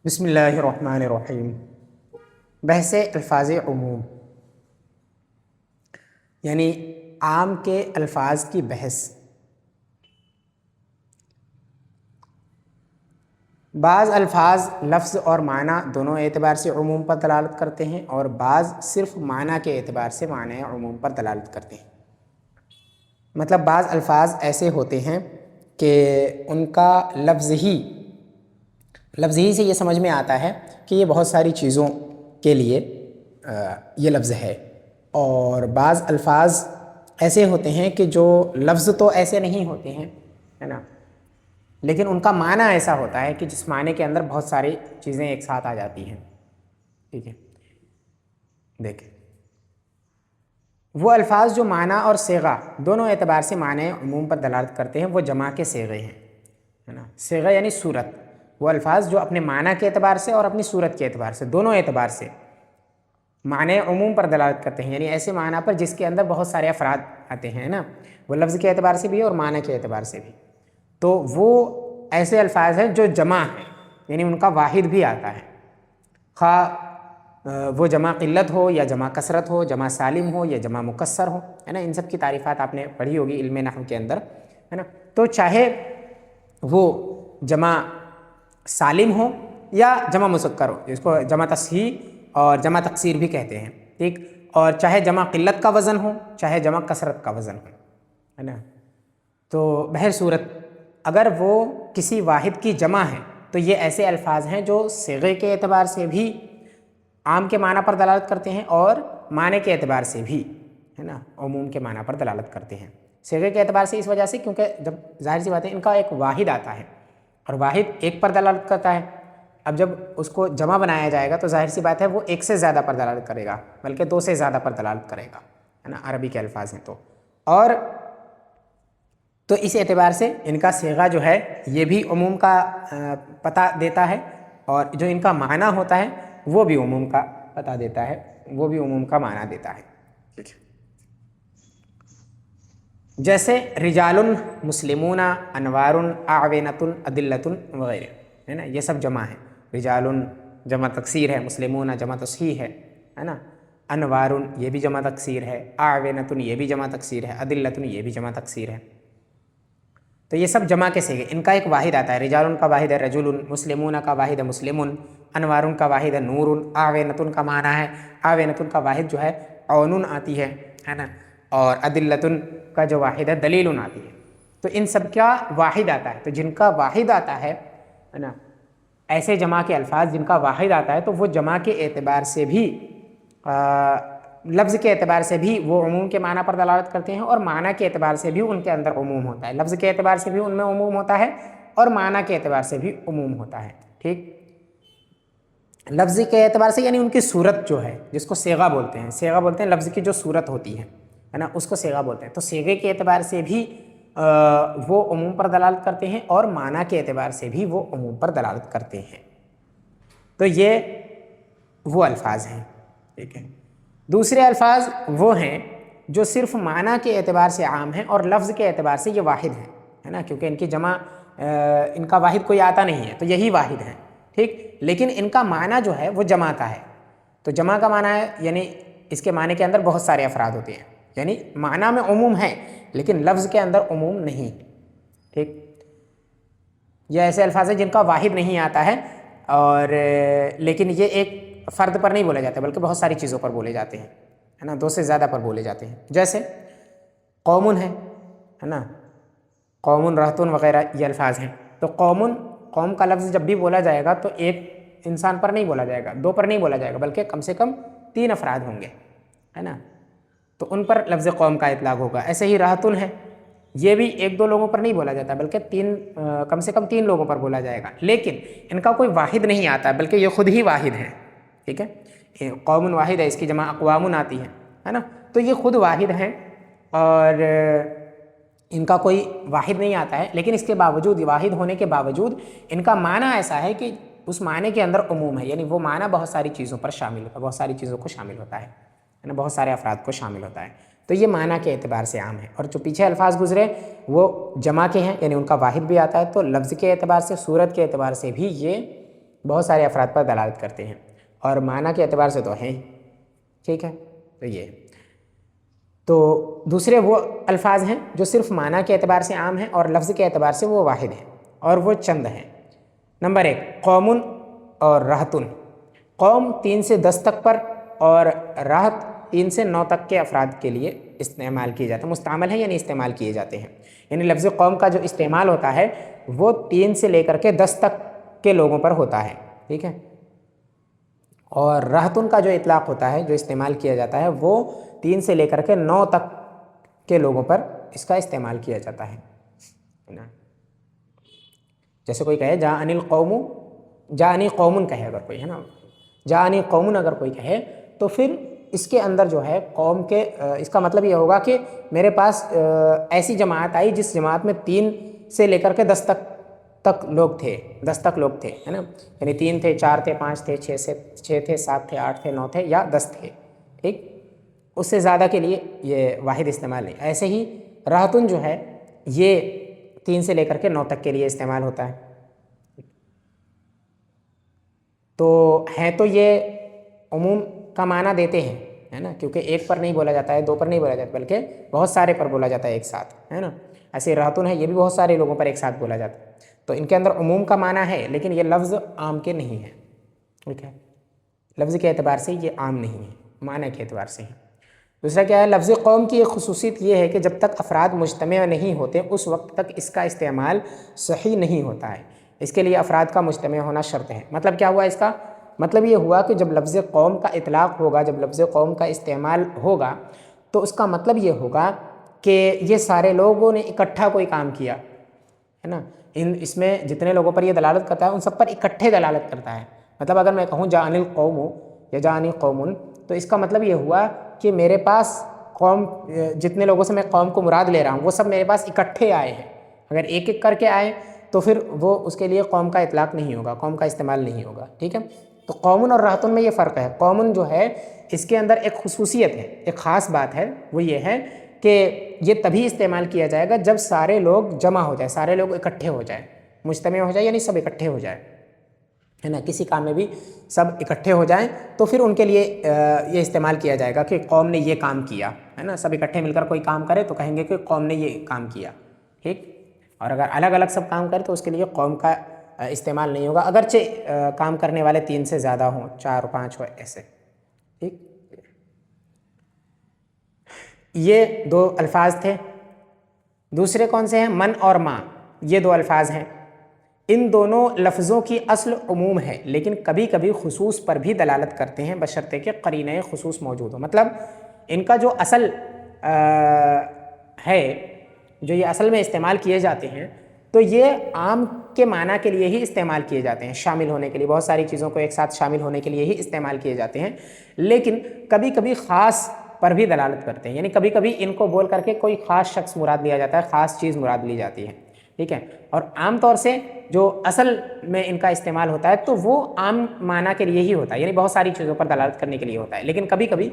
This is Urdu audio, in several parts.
بسم اللہ الرحمن الرحیم۔ بحث الفاظ عموم یعنی عام کے الفاظ کی بحث۔ بعض الفاظ لفظ اور معنی دونوں اعتبار سے عموم پر دلالت کرتے ہیں اور بعض صرف معنی کے اعتبار سے معنی عموم پر دلالت کرتے ہیں۔ مطلب بعض الفاظ ایسے ہوتے ہیں کہ ان کا لفظ ہی سے یہ سمجھ میں آتا ہے کہ یہ بہت ساری چیزوں کے لیے یہ لفظ ہے، اور بعض الفاظ ایسے ہوتے ہیں کہ جو لفظ تو ایسے نہیں ہوتے ہیں، ہے نا، لیکن ان کا معنی ایسا ہوتا ہے کہ جس معنی کے اندر بہت ساری چیزیں ایک ساتھ آ جاتی ہیں۔ ٹھیک ہے، دیکھیں وہ الفاظ جو معنی اور صیغہ دونوں اعتبار سے معنی عموم پر دلالت کرتے ہیں وہ جمع کے صیغے ہیں، ہے نا۔ صیغہ یعنی صورت، وہ الفاظ جو اپنے معنی کے اعتبار سے اور اپنی صورت کے اعتبار سے دونوں اعتبار سے معنی عموم پر دلالت کرتے ہیں، یعنی ایسے معنی پر جس کے اندر بہت سارے افراد آتے ہیں نا، وہ لفظ کے اعتبار سے بھی اور معنی کے اعتبار سے بھی، تو وہ ایسے الفاظ ہیں جو جمع ہیں، یعنی ان کا واحد بھی آتا ہے، خواہ وہ جمع قلت ہو یا جمع کثرت ہو، جمع سالم ہو یا جمع مکسر ہو، ہے نا۔ ان سب کی تعریفات آپ نے پڑھی ہوگی علم نحو کے اندر، ہے نا۔ تو چاہے وہ جمع سالم ہو یا جمع مذکر ہو، جس کو جمع تصحیح اور جمع تکسیر بھی کہتے ہیں، ٹھیک، اور چاہے جمع قلت کا وزن ہو چاہے جمع کثرت کا وزن ہو، ہے نا۔ تو بہر صورت اگر وہ کسی واحد کی جمع ہے تو یہ ایسے الفاظ ہیں جو صیغے کے اعتبار سے بھی عام کے معنی پر دلالت کرتے ہیں اور معنی کے اعتبار سے بھی، ہے نا، عموم کے معنی پر دلالت کرتے ہیں۔ صیغے کے اعتبار سے اس وجہ سے کیونکہ جب ظاہر سی بات ہے ان کا ایک واحد آتا ہے اور واحد ایک پر دلالت کرتا ہے، اب جب اس کو جمع بنایا جائے گا تو ظاہر سی بات ہے وہ ایک سے زیادہ پر دلالت کرے گا، بلکہ دو سے زیادہ پر دلالت کرے گا، ہے نا، عربی کے الفاظ ہیں تو اس اعتبار سے ان کا صیغہ جو ہے یہ بھی عموم کا پتہ دیتا ہے، اور جو ان کا معنی ہوتا ہے وہ بھی عموم کا پتہ دیتا ہے، وہ بھی عموم کا معنی دیتا ہے۔ جیسے رجال مسلمون انوار اعوینۃ ادلۃ وغیرہ، ہے نا، یہ سب جمع ہے۔ رجال جمع تکسیر ہے، مسلمون جمع تصحیح ہے نا، انوار یہ بھی جمع تکسیر ہے، اعوینۃ یہ بھی جمع تکسیر ہے، ادلۃ یہ بھی جمع تکسیر ہے۔ تو یہ سب جمع کے صیغے، ان کا ایک واحد آتا ہے۔ رجال کا واحد ہے رجل، مسلمون کا واحد ہے مسلمن، انوار کا واحد ہے نور، اعوینۃ کا معنی ہے، اعوینۃ کا واحد جو ہے عون آتی ہے نا، اور ادلۃ کا جو واحد ہے دلیل آتی ہے۔ تو ان سب کا واحد آتا ہے، تو جن کا واحد آتا ہے نا، ایسے جمع کے الفاظ جن کا واحد آتا ہے تو وہ جمع کے اعتبار سے بھی لفظ کے اعتبار سے بھی وہ عموم کے معنی پر دلالت کرتے ہیں، اور معنی کے اعتبار سے بھی ان کے اندر عموم ہوتا ہے۔ لفظ کے اعتبار سے بھی ان میں عموم ہوتا ہے اور معنی کے اعتبار سے بھی عموم ہوتا ہے، ٹھیک۔ لفظ کے اعتبار سے یعنی ان کی صورت جو ہے، جس کو صیغہ بولتے ہیں، صیغہ بولتے ہیں لفظ کی جو صورت ہوتی ہے نا، اس کو صیغہ بولتے ہیں۔ تو صیغے کے اعتبار سے بھی وہ عموم پر دلالت کرتے ہیں اور معنی کے اعتبار سے بھی وہ عموم پر دلالت کرتے ہیں۔ تو یہ وہ الفاظ ہیں، ٹھیک ہے۔ دوسرے الفاظ وہ ہیں جو صرف معنی کے اعتبار سے عام ہیں اور لفظ کے اعتبار سے یہ واحد ہیں، ہے نا، کیونکہ ان کی جمع ان کا واحد کوئی آتا نہیں ہے تو یہی واحد ہیں، ٹھیک، لیکن ان کا معنی جو ہے وہ جمع کا ہے۔ تو جمع کا معنی ہے یعنی اس کے معنی کے اندر بہت سارے افراد ہوتے ہیں، یعنی معنی میں عموم ہے لیکن لفظ کے اندر عموم نہیں، ٹھیک۔ یہ ایسے الفاظ ہیں جن کا واحد نہیں آتا ہے، اور لیکن یہ ایک فرد پر نہیں بولا جاتا بلکہ بہت ساری چیزوں پر بولے جاتے ہیں، ہے نا، دو سے زیادہ پر بولے جاتے ہیں۔ جیسے قوم ہے نا، قوم رہتن وغیرہ یہ الفاظ ہیں۔ تو قوم کا لفظ جب بھی بولا جائے گا تو ایک انسان پر نہیں بولا جائے گا، دو پر نہیں بولا جائے گا، بلکہ کم سے کم 3 افراد ہوں گے، ہے نا، تو ان پر لفظ قوم کا اطلاق ہوگا۔ ایسے ہی رہتن ہے، یہ بھی 1-2 لوگوں پر نہیں بولا جاتا بلکہ کم سے کم 3 لوگوں پر بولا جائے گا، لیکن ان کا کوئی واحد نہیں آتا بلکہ یہ خود ہی واحد ہے، ٹھیک ہے۔ قوم واحد ہے، اس کی جمع اقوام آتی ہے نا، تو یہ خود واحد ہیں اور ان کا کوئی واحد نہیں آتا ہے، لیکن اس کے باوجود واحد ہونے کے باوجود ان کا معنی ایسا ہے کہ اس معنی کے اندر عموم ہے، یعنی وہ معنی بہت ساری چیزوں پر شامل ہوتا ہے، بہت ساری چیزوں کو شامل ہوتا ہے نا، بہت سارے افراد کو شامل ہوتا ہے۔ تو یہ معنی کے اعتبار سے عام ہے، اور جو پیچھے الفاظ گزرے وہ جمع کے ہیں، یعنی ان کا واحد بھی آتا ہے، تو لفظ کے اعتبار سے، صورت کے اعتبار سے بھی یہ بہت سارے افراد پر دلالت کرتے ہیں اور معنی کے اعتبار سے تو ہیں. ٹھیک ہے، تو یہ تو دوسرے وہ الفاظ ہیں جو صرف معنی کے اعتبار سے عام ہیں اور لفظ کے اعتبار سے وہ واحد ہیں، اور وہ چند ہیں. نمبر 1 قوم اور رہتن. قوم 3 سے 10 تک پر اور رہت 3 سے 9 تک کے افراد کے لیے استعمال کیے جاتے ہیں. مستعمل ہے یعنی استعمال کیے جاتے ہیں. یعنی لفظ قوم کا جو استعمال ہوتا ہے وہ 3 سے لے کر کے 10 تک کے لوگوں پر ہوتا ہے. ٹھیک ہے، اور رہتن کا جو اطلاق ہوتا ہے، جو استعمال کیا جاتا ہے، وہ 3 سے لے کر کے 9 تک کے لوگوں پر اس کا استعمال کیا جاتا ہے. جیسے کوئی کہے جاءنی القوم، جاءنی قومن کہے اگر کوئی، ہے نا، جاءنی قومن اگر کوئی کہے تو پھر اس کے اندر جو ہے قوم کے اس کا مطلب یہ ہوگا کہ میرے پاس ایسی جماعت آئی جس جماعت میں 3 سے لے کر کے 10 تک لوگ تھے، 10 تک لوگ تھے، ہے نا. یعنی 3 تھے، 4 تھے، 5 تھے، 6 تھے، 7 تھے، 8 تھے، 9 تھے یا 10 تھے. ٹھیک، اس سے زیادہ کے لیے یہ واحد استعمال نہیں. ایسے ہی رہتن جو ہے یہ 3 سے لے کر کے 9 تک کے لیے استعمال ہوتا ہے. تو ہیں تو یہ عموم کا معنی دیتے ہیں، ہے نا، کیونکہ ایک پر نہیں بولا جاتا ہے، 2 پر نہیں بولا جاتا بلکہ بہت سارے پر بولا جاتا ہے ایک ساتھ، ہے نا. ایسے رہتن ہے، یہ بھی بہت سارے لوگوں پر ایک ساتھ بولا جاتا ہے. تو ان کے اندر عموم کا معنی ہے لیکن یہ لفظ عام کے نہیں ہے. ٹھیک ہے، لفظ کے اعتبار سے یہ عام نہیں ہے، معنی کے اعتبار سے ہے. دوسرا کیا ہے، لفظ قوم کی ایک خصوصیت یہ ہے کہ جب تک افراد مجتمع نہیں ہوتے اس وقت تک اس کا استعمال صحیح نہیں ہوتا ہے. اس کے لیے افراد کا مجتمع ہونا شرط ہے. مطلب کیا ہوا اس کا؟ مطلب یہ ہوا کہ جب لفظ قوم کا اطلاق ہوگا، جب لفظ قوم کا استعمال ہوگا تو اس کا مطلب یہ ہوگا کہ یہ سارے لوگوں نے اکٹھا کوئی کام کیا، ہے نا. اس میں جتنے لوگوں پر یہ دلالت کرتا ہے ان سب پر اکٹھے دلالت کرتا ہے. مطلب اگر میں کہوں جاءنی القوم یا جاءنی قوم تو اس کا مطلب یہ ہوا کہ میرے پاس قوم، جتنے لوگوں سے میں قوم کو مراد لے رہا ہوں وہ سب میرے پاس اکٹھے آئے ہیں. اگر ایک ایک کر کے آئے تو پھر وہ اس کے لیے قوم کا اطلاق نہیں ہوگا، قوم کا استعمال نہیں ہوگا. ٹھیک ہے، تو قومن اور رہتن میں یہ فرق ہے. قومن جو ہے اس کے اندر ایک خصوصیت ہے، ایک خاص بات ہے، وہ یہ ہے کہ یہ تبھی استعمال کیا جائے گا جب سارے لوگ جمع ہو جائے، سارے لوگ اکٹھے ہو جائیں، مجتمع ہو جائے، یعنی سب اکٹھے ہو جائیں، ہے نا. کسی کام میں بھی سب اکٹھے ہو جائیں تو پھر ان کے لیے یہ استعمال کیا جائے گا کہ قوم نے یہ کام کیا، ہے نا. سب اکٹھے مل کر کوئی کام کرے تو کہیں گے کہ قوم نے یہ کام کیا. ٹھیک، اور اگر الگ الگ سب کام کرے تو اس کے لیے قوم کا استعمال نہیں ہوگا، اگرچہ کام کرنے والے 3 سے زیادہ ہوں، 4 5 ہو ایسے. ٹھیک، یہ 2 الفاظ تھے. دوسرے کون سے ہیں؟ من اور ما. یہ 2 الفاظ ہیں. ان دونوں لفظوں کی اصل عموم ہے لیکن کبھی کبھی خصوص پر بھی دلالت کرتے ہیں بشرطے کہ قرینہ خصوص موجود ہو. مطلب ان کا جو اصل ہے، جو یہ اصل میں استعمال کیے جاتے ہیں تو یہ عام کے معنی کے لیے ہی استعمال کیے جاتے ہیں، شامل ہونے کے لیے، بہت ساری چیزوں کو ایک ساتھ شامل ہونے کے لیے ہی استعمال کیے جاتے ہیں. لیکن کبھی کبھی خاص پر بھی دلالت کرتے ہیں، یعنی کبھی کبھی ان کو بول کر کے کوئی خاص شخص مراد لیا جاتا ہے، خاص چیز مراد لی جاتی ہے. ٹھیک ہے، اور عام طور سے جو اصل میں ان کا استعمال ہوتا ہے تو وہ عام معنی کے لیے ہی ہوتا ہے، یعنی بہت ساری چیزوں پر دلالت کرنے کے لیے ہوتا ہے. لیکن کبھی کبھی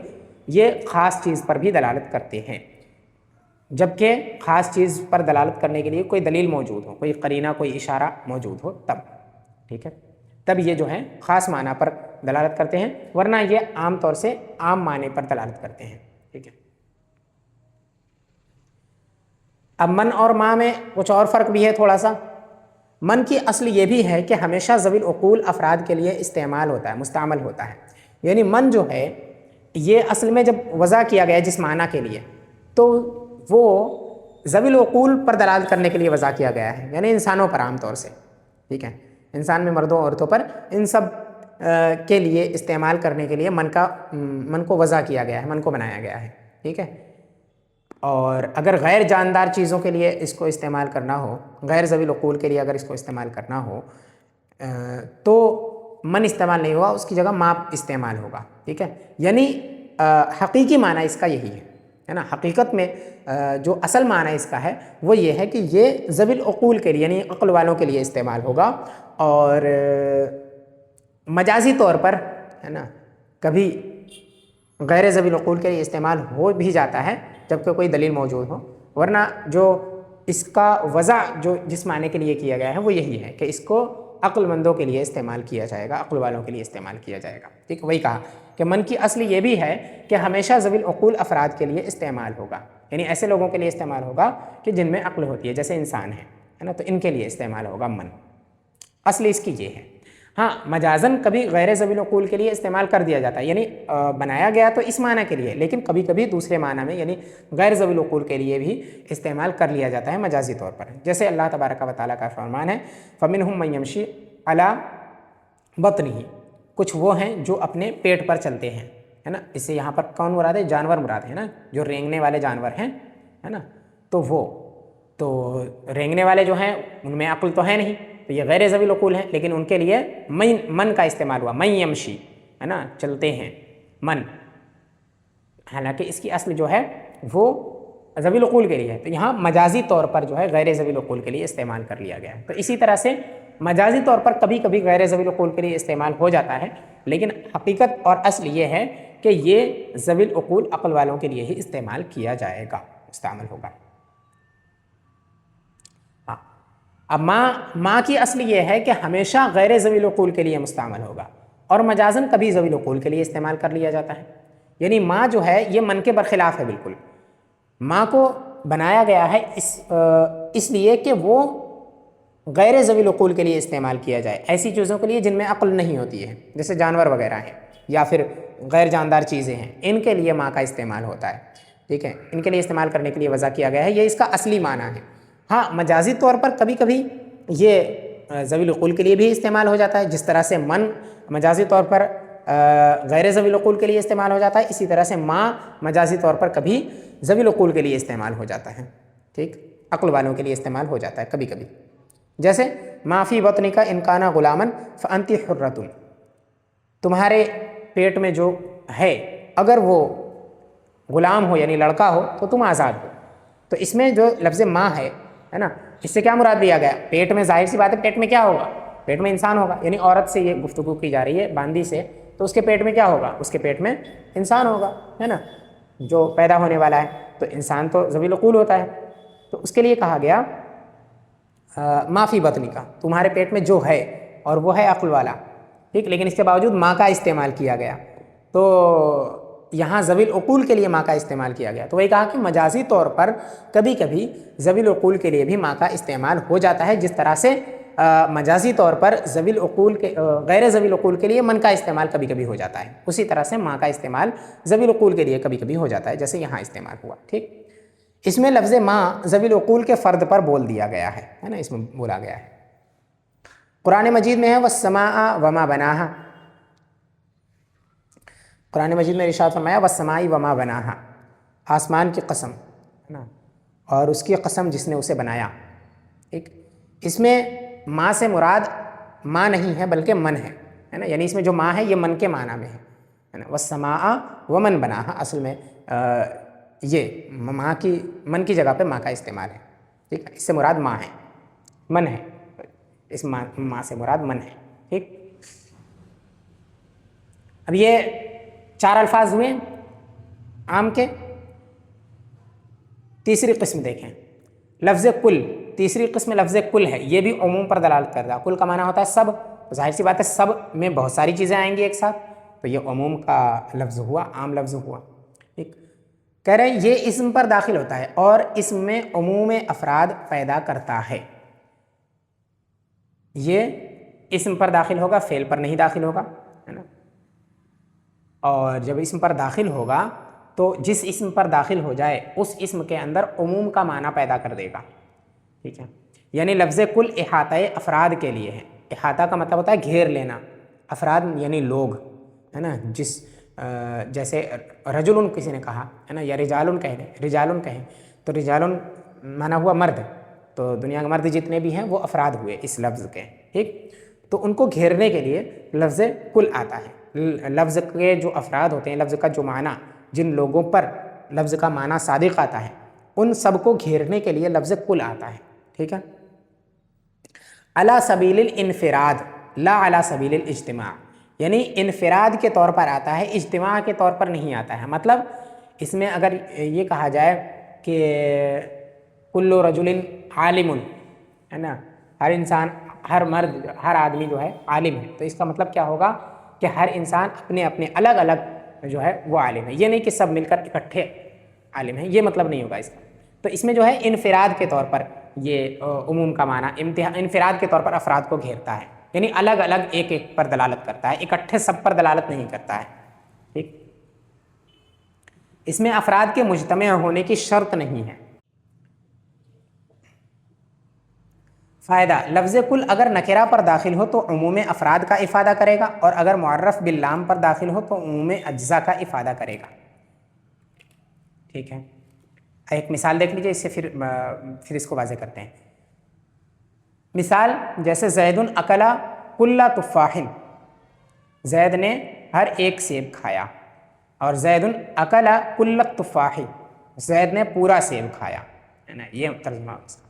یہ خاص چیز پر بھی دلالت کرتے ہیں، جبکہ خاص چیز پر دلالت کرنے کے لیے کوئی دلیل موجود ہو، کوئی قرینہ، کوئی اشارہ موجود ہو تب. ٹھیک ہے، تب یہ جو ہے خاص معنی پر دلالت کرتے ہیں، ورنہ یہ عام طور سے عام معنی پر دلالت کرتے ہیں. ٹھیک ہے، اب من اور ما میں کچھ اور فرق بھی ہے تھوڑا سا. من کی اصل یہ بھی ہے کہ ہمیشہ ذوی العقول افراد کے لیے استعمال ہوتا ہے، مستعمل ہوتا ہے. یعنی من جو ہے یہ اصل میں جب وضع کیا گیا جس معنی کے لیے تو وہ ذوی العقول پر دلالت کرنے کے لیے وضع کیا گیا ہے، یعنی انسانوں پر عام طور سے. ٹھیک ہے، انسان میں مردوں عورتوں پر، ان سب کے لیے استعمال کرنے کے لیے من کو وضع کیا گیا ہے، من کو بنایا گیا ہے. ٹھیک ہے، اور اگر غیر جاندار چیزوں کے لیے اس کو استعمال کرنا ہو، غیر ذوی العقول کے لیے اگر اس کو استعمال کرنا ہو تو من استعمال نہیں ہوگا، اس کی جگہ ما استعمال ہوگا. ٹھیک ہے، یعنی حقیقی معنی اس کا یہی ہے نا. حقیقت میں جو اصل معنی اس کا ہے وہ یہ ہے کہ یہ ذوی العقول کے لیے یعنی عقل والوں کے لیے استعمال ہوگا، اور مجازی طور پر، ہے نا، کبھی غیر ذوی العقول کے لیے استعمال ہو بھی جاتا ہے جبکہ کوئی دلیل موجود ہو، ورنہ جو اس کا وضع جو جس معنی کے لیے کیا گیا ہے وہ یہی ہے کہ اس کو عقل مندوں کے لیے استعمال کیا جائے گا، عقل والوں کے لیے استعمال کیا جائے گا، ٹھیک. وہی کہا کہ من کی اصل یہ بھی ہے کہ ہمیشہ ذوی العقول افراد کے لیے استعمال ہوگا، یعنی ایسے لوگوں کے لیے استعمال ہوگا کہ جن میں عقل ہوتی ہے، جیسے انسان ہے نا، تو ان کے لیے استعمال ہوگا من. اصل اس کی یہ ہے. ہاں مجازن کبھی غیر ذوی العقول کے لیے استعمال کر دیا جاتا ہے، یعنی بنایا گیا تو اس معنی کے لیے، لیکن کبھی کبھی دوسرے معنی میں یعنی غیر ذوی العقول کے لیے بھی استعمال کر لیا جاتا ہے مجازی طور پر. جیسے اللہ تبارک و تعالیٰ کا فرمان ہے فَمِنْهُمْ مَن يَمْشِي عَلَى بَطْنِهِ، کچھ وہ ہیں جو اپنے پیٹ پر چلتے ہیں، ہے نا. اس سے یہاں پر کون مراد ہے؟ جانور مراد ہے نا، جو رینگنے والے جانور ہیں، ہے نا. تو وہ تو رینگنے والے جو ہیں ان میں عقل تو ہے نہیں، تو یہ غیر ذوی العقول ہیں، لیکن ان کے لیے من کا استعمال ہوا، من یمشی، ہے نا، چلتے ہیں من. حالانکہ اس کی اصل جو ہے وہ ذوی العقول کے لیے ہے، تو یہاں مجازی طور پر جو ہے غیر ذوی العقول کے لیے استعمال کر لیا گیا ہے. تو اسی طرح سے مجازی طور پر کبھی کبھی غیر ذوی العقول کے لیے استعمال ہو جاتا ہے، لیکن حقیقت اور اصل یہ ہے کہ یہ ذوی العقول عقل والوں کے لیے ہی استعمال کیا جائے گا، مستعمل ہوگا. اب ماں کی اصل یہ ہے کہ ہمیشہ غیر ذوی العقول کے لیے مستعمل ہوگا، اور مجازن کبھی ذوی العقول کے لیے استعمال کر لیا جاتا ہے. یعنی ماں جو ہے یہ من کے برخلاف ہے بالکل. ماں کو بنایا گیا ہے اس لیے کہ وہ غیر ذوی العقول کے لیے استعمال کیا جائے، ایسی چیزوں کے لیے جن میں عقل نہیں ہوتی ہے، جیسے جانور وغیرہ ہیں یا پھر غیر جاندار چیزیں ہیں، ان کے لیے ماں کا استعمال ہوتا ہے، ٹھیک ہے. ان کے لیے استعمال کرنے کے لیے وضع کیا گیا ہے، یہ اس کا اصلی معنی ہے. ہاں مجازی طور پر کبھی کبھی یہ ذوی العقول کے لیے بھی استعمال ہو جاتا ہے، جس طرح سے من مجازی طور پر غیر ذوی العقول کے لیے استعمال ہو جاتا ہے، اسی طرح سے ماں مجازی طور پر کبھی ذوی العقول کے لیے استعمال ہو جاتا ہے، ٹھیک، عقل والوں کے لیے استعمال ہو جاتا ہے کبھی کبھی. جیسے ما فی بطنک ان کان غلاما فانت حرۃ، تمہارے پیٹ میں جو ہے اگر وہ غلام ہو یعنی لڑکا ہو تو تم آزاد ہو. تو اس میں جو لفظ ماں ہے نا، اس سے کیا مراد لیا گیا؟ پیٹ میں، ظاہر سی بات ہے پیٹ میں کیا ہوگا؟ پیٹ میں انسان ہوگا، یعنی عورت سے یہ گفتگو کی جا رہی ہے باندی سے، تو اس کے پیٹ میں کیا ہوگا؟ اس کے پیٹ میں انسان ہوگا، ہے نا، جو پیدا ہونے والا ہے. تو انسان تو ذوی العقول ہوتا ہے، تو اس کے لیے کہا گیا ما فی بطنک، تمہارے پیٹ میں جو ہے اور وہ ہے عقل والا، ٹھیک، لیکن اس کے باوجود ماں کا استعمال کیا گیا، تو یہاں ذوی العقول کے لیے ماں کا استعمال کیا گیا. تو وہی کہا کہ مجازی طور پر کبھی کبھی ذوی العقول کے لیے بھی ماں کا استعمال ہو جاتا ہے، جس طرح سے مجازی طور پر ذوی العقول کے غیر ذوی العقول کے لیے من کا استعمال کبھی کبھی ہو جاتا ہے، اسی طرح سے ماں کا استعمال ذوی العقول کے لیے کبھی کبھی ہو جاتا ہے، جیسے یہاں استعمال ہوا، ٹھیک. اس میں لفظ ماں ذوی العقول کے فرد پر بول دیا گیا ہے نا، اس میں بولا گیا ہے. قرآن مجید میں ہے والسماء وما بناہا، قرآن مجید میں ارشاد فرمایا والسماء وما بناہا، آسمان کی قسم، ہے نا، اور اس کی قسم جس نے اسے بنایا، ٹھیک. اس میں ماں سے مراد ماں نہیں ہے بلکہ من ہے نا، یعنی اس میں جو ماں ہے یہ من کے معنی میں ہے نا. والسماء ومن بناہا، اصل میں یہ ماں کی، من کی جگہ پہ ماں کا استعمال ہے، ٹھیک. اس سے مراد ماں ہے، من ہے، اس ماں سے مراد من ہے، ٹھیک. اب یہ 4 الفاظ ہوئے عام کے. تیسری قسم دیکھیں، لفظ کل، تیسری قسم لفظ کل ہے، یہ بھی عموم پر دلالت کرتا ہے. کل کا معنی ہوتا ہے سب، ظاہر سی بات ہے سب میں بہت ساری چیزیں آئیں گی ایک ساتھ، تو یہ عموم کا لفظ ہوا، عام لفظ ہوا، ٹھیک. کہہ رہے ہیں یہ اسم پر داخل ہوتا ہے اور اسم میں عموم افراد پیدا کرتا ہے. یہ اسم پر داخل ہوگا، فعل پر نہیں داخل ہوگا، ہے نا. اور جب اسم پر داخل ہوگا تو جس اسم پر داخل ہو جائے اس اسم کے اندر عموم کا معنی پیدا کر دے گا، ٹھیک ہے. یعنی لفظ کل احاطہ افراد کے لیے ہے. احاطہ کا مطلب ہوتا ہے گھیر لینا، افراد یعنی لوگ، ہے نا. جیسے رجل کسی نے کہا ہے نا، یا رجال کہہ دیں، رجال کہیں تو رجال معنی ہوا مرد، تو دنیا کے مرد جتنے بھی ہیں وہ افراد ہوئے اس لفظ کے، ٹھیک. تو ان کو گھیرنے کے لیے لفظ کل آتا ہے. لفظ کے جو افراد ہوتے ہیں، لفظ کا جو معنی جن لوگوں پر لفظ کا معنی صادق آتا ہے ان سب کو گھیرنے کے لیے لفظ کل آتا ہے، ٹھیک ہے. علی سبیل الانفراد لا علی سبیل الاجتماع، یعنی انفراد کے طور پر آتا ہے، اجتماع کے طور پر نہیں آتا ہے. مطلب اس میں اگر یہ کہا جائے کہ کل رجل عالم، ہے نا، ہر انسان ہر مرد ہر آدمی جو ہے عالم ہے، تو اس کا مطلب کیا ہوگا کہ ہر انسان اپنے اپنے الگ الگ جو ہے وہ عالم ہے، یہ نہیں کہ سب مل کر اکٹھے عالم ہیں، یہ مطلب نہیں ہوگا اس کا۔ تو اس میں جو ہے انفراد کے طور پر یہ عموم کا معنی انفراد کے طور پر افراد کو گھیرتا ہے، یعنی الگ الگ ایک ایک پر دلالت کرتا ہے، اکٹھے سب پر دلالت نہیں کرتا ہے، ٹھیک۔ اس میں افراد کے مجتمع ہونے کی شرط نہیں ہے۔ فائدہ، لفظ کل اگر نکرہ پر داخل ہو تو عموم افراد کا افادہ کرے گا، اور اگر معرف باللام پر داخل ہو تو عموم اجزاء کا افادہ کرے گا، ٹھیک ہے۔ ایک مثال دیکھ لیجئے، اس سے پھر اس کو واضح کرتے ہیں۔ مثال جیسے زید اکل کل تفاح، زید نے ہر ایک سیب کھایا، اور زید اکل کل تفاح، زید نے پورا سیب کھایا، ہے نا، یہ ترجمہ اس کا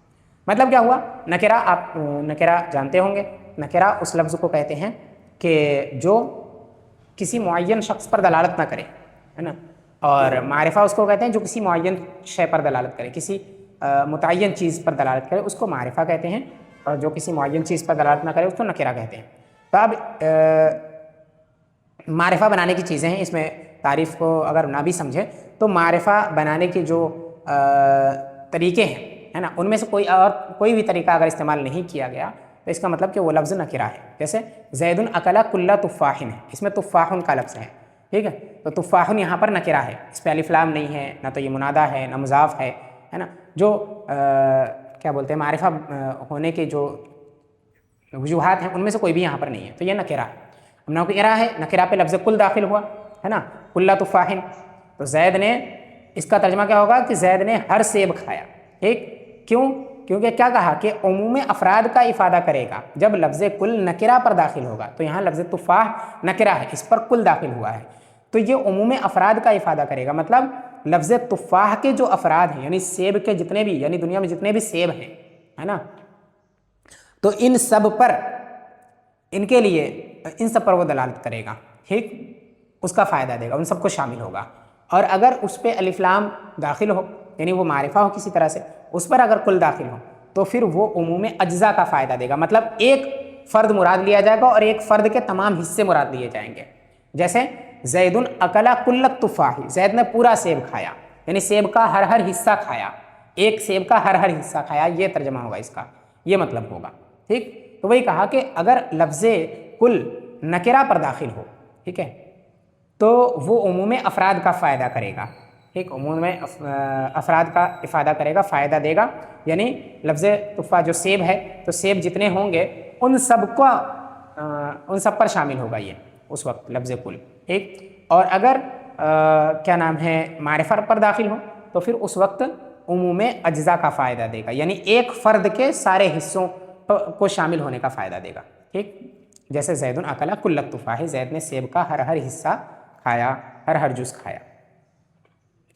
مطلب کیا ہوا۔ نکرہ، آپ نکرہ جانتے ہوں گے، نکرہ اس لفظ کو کہتے ہیں کہ جو کسی معین شخص پر دلالت نہ کرے، ہے نا، اور معرفہ اس کو کہتے ہیں جو کسی معین شے پر دلالت کرے، کسی متعین چیز پر دلالت کرے، اس کو معرفہ کہتے ہیں، اور جو کسی معین چیز پر دلالت نہ کرے اس کو نکرہ کہتے ہیں۔ تو اب معرفہ بنانے کی چیزیں ہیں، اس میں تعریف کو اگر نہ بھی سمجھے تو معرفہ بنانے کے جو طریقے ہیں، ہے نا، ان میں سے کوئی بھی طریقہ اگر استعمال نہیں کیا گیا تو اس کا مطلب کہ وہ لفظ نکرہ ہے۔ جیسے زید اکل کل تفاح ہے، اس میں تفاح کا لفظ ہے، ٹھیک ہے، تو تفاح یہاں پر نکرہ ہے، اس پہ الف لام نہیں ہے، نہ تو یہ منادہ ہے نہ مضاف ہے نا، جو کیا بولتے ہیں معرفہ ہونے کے جو وجوہات ہیں ان میں سے کوئی بھی یہاں پر نہیں ہے، تو یہ نکرہ ہے۔ اب نکرہ ہے، نکرہ پہ لفظ کل داخل ہوا، ہے نا، کل تفاح، تو زید نے، اس کا ترجمہ کیا ہوگا کہ زید نے ہر سیب کھایا، ٹھیک۔ کیوں؟ کیونکہ کیا کہا کہ عموم افراد کا افادہ کرے گا جب لفظ کل نکرہ پر داخل ہوگا، تو یہاں لفظ تفاح نکرہ ہے، اس پر کل داخل ہوا ہے، تو یہ عموم افراد کا افادہ کرے گا، مطلب لفظ تفاح کے جو افراد ہیں، یعنی سیب کے جتنے بھی، یعنی دنیا میں جتنے بھی سیب ہیں، ہے نا، تو ان سب پر، ان کے لیے، ان سب پر وہ دلالت کرے گا، ٹھیک، اس کا فائدہ دے گا، ان سب کو شامل ہوگا۔ اور اگر اس پہ الف لام داخل ہو، یعنی وہ معرفہ ہو کسی طرح سے، اس پر اگر کل داخل ہو تو پھر وہ عموم اجزاء کا فائدہ دے گا، مطلب ایک فرد مراد لیا جائے گا اور ایک فرد کے تمام حصے مراد لیے جائیں گے۔ جیسے زید اکل کل تفاح، زید نے پورا سیب کھایا، یعنی سیب کا ہر ہر حصہ کھایا، ایک سیب کا ہر ہر حصہ کھایا، یہ ترجمہ ہوگا اس کا، یہ مطلب ہوگا، ٹھیک۔ تو وہی کہا کہ اگر لفظ کل نکرہ پر داخل ہو، ٹھیک ہے، تو وہ عموم افراد کا فائدہ کرے گا، ٹھیک، عموم افراد کا افادہ کرے گا، فائدہ دے گا، یعنی لفظ تفاح جو سیب ہے، تو سیب جتنے ہوں گے ان سب پر شامل ہوگا یہ اس وقت لفظ کل، ٹھیک۔ اور اگر کیا نام ہے معرفہ پر داخل ہو تو پھر اس وقت عموم اجزاء کا فائدہ دے گا، یعنی ایک فرد کے سارے حصوں کو شامل ہونے کا فائدہ دے گا، ٹھیک۔ جیسے زید اکل کل تفاح، زید نے سیب کا ہر ہر حصہ کھایا، ہر ہر جز کھایا،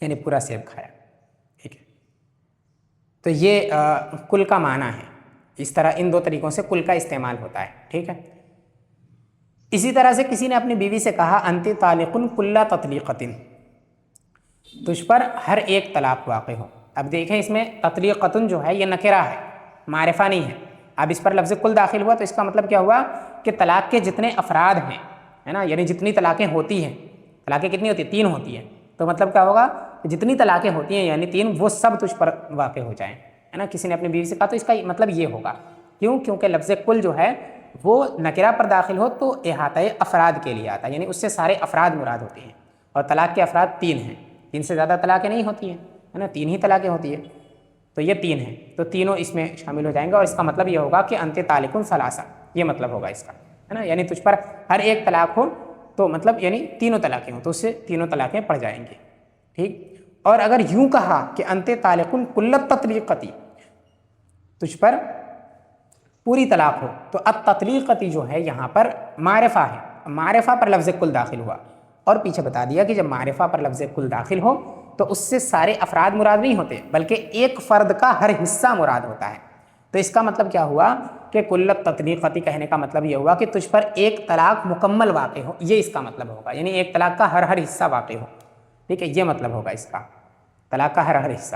یعنی پورا سیب کھایا، ٹھیک ہے۔ تو یہ کل کا معنی ہے، اس طرح ان دو طریقوں سے کل کا استعمال ہوتا ہے، ٹھیک ہے۔ اسی طرح سے کسی نے اپنی بیوی سے کہا انت طالق کل تطلیقۃ، تجھ پر ہر ایک طلاق واقع ہو۔ اب دیکھیں اس میں تطلیقۃ جو ہے یہ نکرہ ہے، معرفہ نہیں ہے، اب اس پر لفظ کل داخل ہوا تو اس کا مطلب کیا ہوا کہ طلاق کے جتنے افراد ہیں، ہے نا، یعنی جتنی طلاقیں ہوتی ہیں، طلاقیں کتنی ہوتی ہیں؟ 3 ہوتی ہیں، تو مطلب کیا ہوگا جتنی طلاقیں ہوتی ہیں یعنی 3، وہ سب تجھ پر واقع ہو جائیں، ہے نا۔ کسی نے اپنی بیوی سے کہا تو اس کا مطلب یہ ہوگا، کیوں؟ کیونکہ لفظ کل جو ہے وہ نکرہ پر داخل ہو تو احاطہ افراد کے لیے آتا ہے، یعنی اس سے سارے افراد مراد ہوتے ہیں، اور طلاق کے افراد 3 ہیں، 3 سے زیادہ طلاقیں نہیں ہوتی ہیں، ہے نا، 3 ہی طلاقیں ہوتی ہیں، تو یہ 3 ہیں، تو تینوں اس میں شامل ہو جائیں گے، اور اس کا مطلب یہ ہوگا کہ انت طالق ثلاثہ، یہ مطلب ہوگا اس کا، ہے نا، یعنی تجھ پر ہر ایک طلاق ہو تو مطلب یعنی 3 طلاقیں ہوں تو اس سے 3 طلاقیں پڑ جائیں گی، ٹھیک۔ اور اگر یوں کہا کہ انت طالق کل تطلیقۃ، تجھ پر پوری طلاق ہو، تو التطلیقۃ جو ہے یہاں پر معرفہ ہے، معرفہ پر لفظ کل داخل ہوا، اور پیچھے بتا دیا کہ جب معرفہ پر لفظ کل داخل ہو تو اس سے سارے افراد مراد نہیں ہوتے بلکہ ایک فرد کا ہر حصہ مراد ہوتا ہے، تو اس کا مطلب کیا ہوا کہ کل تطلیقۃ کہنے کا مطلب یہ ہوا کہ تجھ پر ایک طلاق مکمل واقع ہو، یہ اس کا مطلب ہوگا، یعنی ایک طلاق کا ہر ہر حصہ واقع ہو، ٹھیک ہے، یہ مطلب ہوگا اس کا، طلاق کا ہر ہر حصہ۔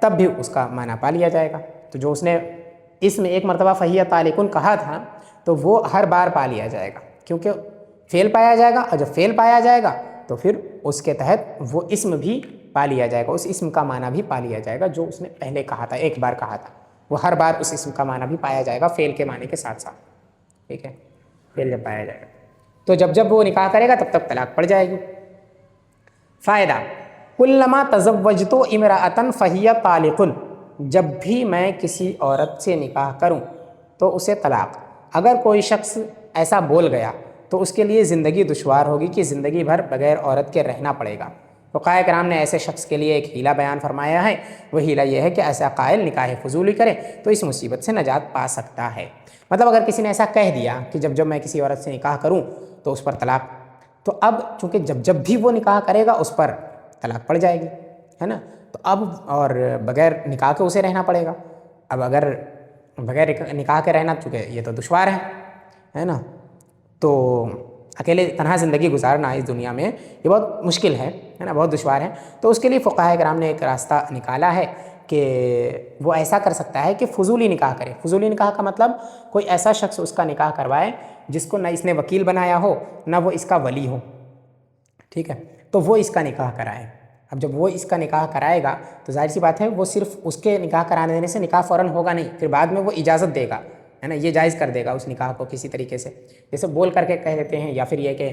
تب بھی اس کا معنی پا لیا جائے گا۔ تو جو اس نے اس میں ایک مرتبہ فہیہ طالقن کہا تھا تو وہ ہر بار پا لیا جائے گا، کیونکہ فعل پایا جائے گا، اور جب فعل پایا جائے گا تو پھر اس کے تحت وہ اسم بھی پا لیا جائے گا، اس اسم کا معنی بھی پا لیا جائے گا جو اس نے پہلے کہا تھا، ایک بار کہا تھا، وہ ہر بار اس اسم کا معنی بھی پایا جائے گا فعل کے معنی کے ساتھ ساتھ، ٹھیک ہے، فعل جب پایا جائے گا تو جب وہ نکاح کرے گا تب تک طلاق پڑ جائے گی۔ فائدہ، کلما تزوجت امرأۃ فہی طالق، جب بھی میں کسی عورت سے نکاح کروں تو اسے طلاق۔ اگر کوئی شخص ایسا بول گیا تو اس کے لیے زندگی دشوار ہوگی کہ زندگی بھر بغیر عورت کے رہنا پڑے گا۔ فقہاء کرام نے ایسے شخص کے لیے ایک ہیلہ بیان فرمایا ہے، وہ ہیلہ یہ ہے کہ ایسا قائل نکاح فضولی کرے تو اس مصیبت سے نجات پا سکتا ہے۔ مطلب اگر کسی نے ایسا کہہ دیا کہ جب میں کسی عورت سے نکاح کروں تو اس پر طلاق، تو اب چونکہ جب بھی وہ نکاح کرے گا اس پر طلاق پڑ جائے گی، ہے نا، تو اب اور بغیر نکاح کے اسے رہنا پڑے گا۔ اب اگر بغیر نکاح کے رہنا، چونکہ یہ تو دشوار ہے نا، تو اکیلے تنہا زندگی گزارنا اس دنیا میں یہ بہت مشکل ہے نا، بہت دشوار ہے۔ تو اس کے لیے فقہاء کرام نے ایک راستہ نکالا ہے کہ وہ ایسا کر سکتا ہے کہ فضولی نکاح کرے۔ فضولی نکاح کا مطلب کوئی ایسا شخص اس کا نکاح کروائے جس کو نہ اس نے وکیل بنایا ہو نہ وہ اس کا ولی ہو، ٹھیک ہے، تو وہ اس کا نکاح کرائے۔ اب جب وہ اس کا نکاح کرائے گا تو ظاہر سی بات ہے وہ صرف اس کے نکاح کرانے دینے سے نکاح فوراً ہوگا نہیں، پھر بعد میں وہ اجازت دے گا، ہے نا، یہ جائز کر دے گا اس نکاح کو کسی طریقے سے، جیسے بول کر کے کہہ دیتے ہیں، یا پھر یہ کہ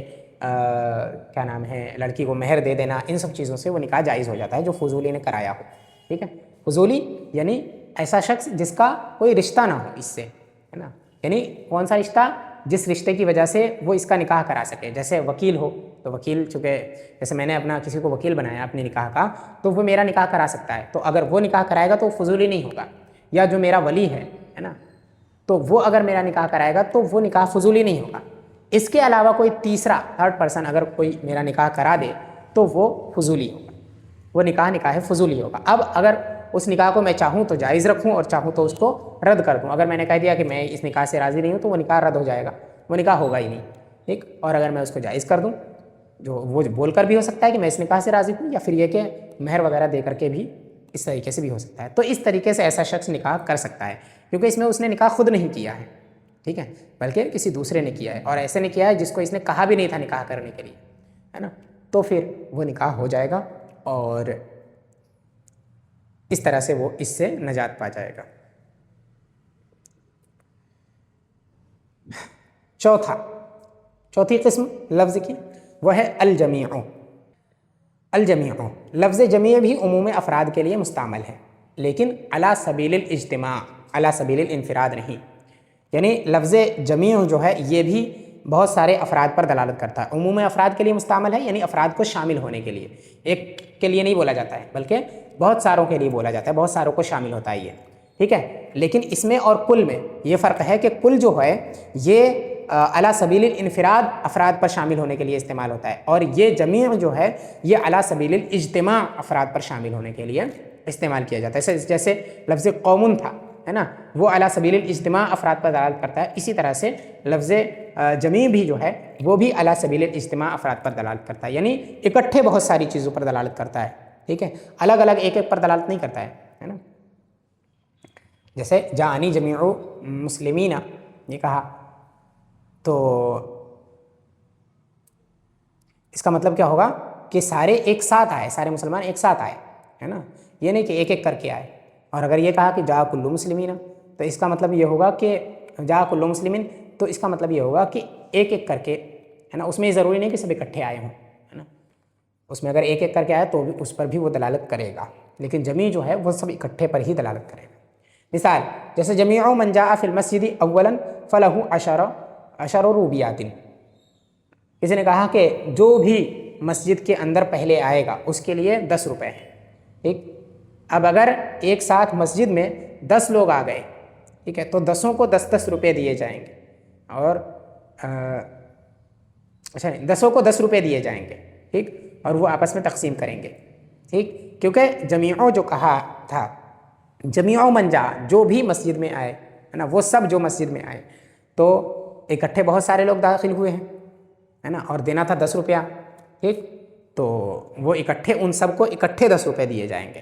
کیا نام ہے، لڑکی کو مہر دے دینا، ان سب چیزوں سے وہ نکاح جائز ہو جاتا ہے جو فضولی نے کرایا ہو، ٹھیک ہے۔ فضولی یعنی ایسا شخص جس کا کوئی رشتہ نہ ہو اس سے، ہے نا، یعنی کون سا رشتہ، جس رشتے کی وجہ سے وہ اس کا نکاح کرا سکے، جیسے وکیل ہو تو وکیل، چونکہ جیسے میں نے اپنا کسی کو وکیل بنایا اپنے نکاح کا تو وہ میرا نکاح کرا سکتا ہے، تو اگر وہ نکاح کرائے گا تو فضولی نہیں ہوگا۔ یا جو میرا ولی ہے نا، تو وہ اگر میرا نکاح کرائے گا تو وہ نکاح فضولی نہیں ہوگا۔ اس کے علاوہ کوئی تیسرا تھرڈ پرسن اگر کوئی میرا نکاح کرا دے تو وہ فضولی ہوگا، وہ نکاح فضولی ہوگا۔ اب اگر اس نکاح کو میں چاہوں تو جائز رکھوں اور چاہوں تو اس کو رد کر دوں، اگر میں نے کہہ دیا کہ میں اس نکاح سے راضی نہیں ہوں تو وہ نکاح رد ہو جائے گا، وہ نکاح ہوگا ہی نہیں، ٹھیک۔ اور اگر میں اس کو جائز کر دوں، جو وہ بول کر بھی ہو سکتا ہے کہ میں اس نکاح سے راضی ہوں، یا پھر یہ کہ مہر وغیرہ دے کر کے بھی، اس طریقے سے بھی ہو سکتا ہے۔ تو اس طریقے سے ایسا شخص نکاح کر سکتا ہے، کیونکہ اس میں اس نے نکاح خود نہیں کیا ہے، ٹھیک ہے، بلکہ کسی دوسرے نے کیا ہے، اور ایسے نے کیا ہے جس کو اس نے کہا بھی نہیں تھا نکاح کرنے کے لیے، ہے نا، تو پھر وہ نکاح ہو جائے گا اور اس طرح سے وہ اس سے نجات پا جائے گا۔ چوتھی قسم لفظ کی وہ ہے الجمیع۔ الجمیع لفظ جمیع بھی عموم افراد کے لیے مستعمل ہے، لیکن علی سبیل الاجتماع، علی سبیل الانفراد نہیں، یعنی لفظ جمیع جو ہے یہ بھی بہت سارے افراد پر دلالت کرتا ہے، عموم افراد کے لیے مستعمل ہے، یعنی افراد کو شامل ہونے کے لیے، ایک کے لیے نہیں بولا جاتا ہے بلکہ بہت ساروں کے لیے بولا جاتا ہے، بہت ساروں کو شامل ہوتا ہے یہ، ٹھیک ہے۔ لیکن اس میں اور کل میں یہ فرق ہے کہ کل جو ہے یہ علی سبیل الانفراد افراد پر شامل ہونے کے لیے استعمال ہوتا ہے، اور یہ جمیع جو ہے یہ علی سبیل الاجتماع افراد پر شامل ہونے کے لیے استعمال کیا جاتا ہے۔ جیسے لفظ قوم تھا، ہے نا، وہ علی سبیل الاجتماع افراد پر دلالت کرتا ہے، اسی طرح سے لفظ جمیع بھی جو ہے وہ بھی علی سبیل الاجتماع افراد پر دلالت کرتا ہے، یعنی اکٹھے بہت ساری چیزوں پر دلالت کرتا ہے، ٹھیک ہے، الگ الگ ایک ایک پر دلالت نہیں کرتا ہے نا۔ جیسے جاءنی جمیع مسلمین یہ کہا تو اس کا مطلب کیا ہوگا کہ سارے ایک ساتھ آئے، سارے مسلمان ایک ساتھ آئے، ہے نا، یہ نہیں کہ ایک ایک کر کے آئے۔ اور اگر یہ کہا کہ جاء کل مسلمین تو اس کا مطلب یہ ہوگا کہ جاء کل مسلمین، تو اس کا مطلب یہ ہوگا کہ ایک ایک کر کے، ہے نا، اس میں یہ ضروری نہیں کہ سب اکٹھے آئے ہوں، ہے نا، اس میں اگر ایک ایک کر کے آئے تو بھی اس پر بھی وہ دلالت کرے گا، لیکن جمیع جو ہے وہ سب اکٹھے پر ہی دلالت کرے گا۔ مثال جیسے جمیع من جاء فی المسجد اولا فلہ عشر روبیات، کسی نے کہا کہ جو بھی مسجد کے اندر پہلے آئے گا اس کے لیے 10 روپے ہیں، ٹھیک۔ اب اگر ایک ساتھ مسجد میں 10 لوگ آ گئے، ٹھیک ہے، تو 10 کو 10 روپے دیے جائیں گے، اور 10 کو 10 روپے دیے جائیں گے، ٹھیک، اور وہ آپس میں تقسیم کریں گے، ٹھیک، کیونکہ جمیع جو کہا تھا، جمیع من جاء جو بھی مسجد میں آئے، ہے نا، وہ سب جو مسجد میں آئے، تو اکٹھے بہت سارے لوگ داخل ہوئے ہیں، ہے نا، اور دینا تھا 10 روپیہ، ٹھیک، تو وہ اکٹھے ان سب کو اکٹھے 10 روپے دیے جائیں گے،